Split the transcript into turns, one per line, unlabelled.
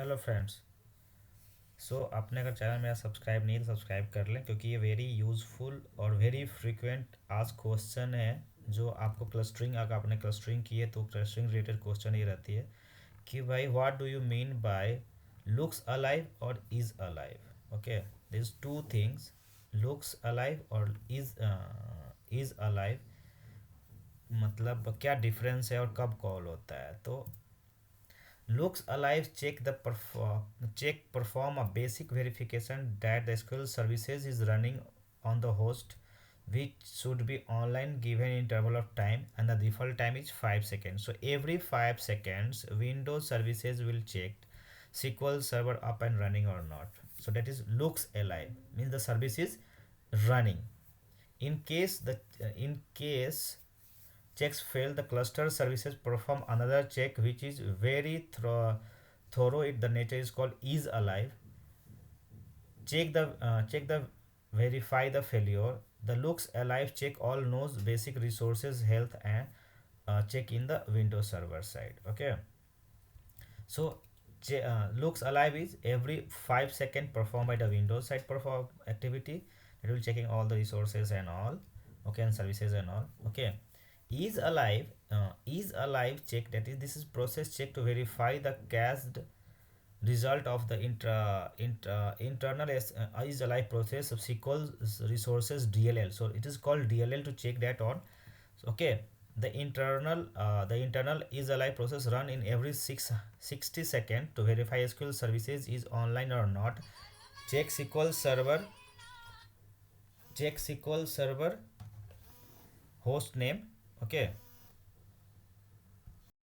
Hello friends. आपने अगर channel मेरा सब्सक्राइब नहीं है तो सब्सक्राइब कर लें, क्योंकि ये वेरी यूज़फुल और वेरी फ्रीक्वेंट आस्क क्वेश्चन है। जो आपको क्लस्टरिंग, अगर आपने क्लस्टरिंग की है तो क्लस्टरिंग रिलेटेड क्वेश्चन ये रहती है कि भाई what do you mean by looks alive और is alive. Okay, this two things, looks alive और इज़ अलाइव, मतलब क्या डिफरेंस है और कब कॉल होता है। तो looks alive check perform a basic verification that the SQL services is running on the host, which should be online given interval of time, and the default time is 5 seconds. So every 5 seconds Windows services will check SQL server up and running or not. So that is looks alive, means the service is running. In case checks fail, the cluster services perform another check which is very thorough. The nature is called is alive. Check the verify the failure. The looks alive check all knows basic resources health and check in the Windows server side. Okay, so looks alive is every 5 second performed by the Windows side perform activity. It will checking all the resources and all. Okay, and services and all. Okay, is alive check, that is this is process check to verify the cached result of the internal is alive process of SQL resources DLL. So it is called DLL to check that on. Okay, the internal is alive process run in every 60 seconds to verify SQL services is online or not. check sql server check SQL server host name. Okay,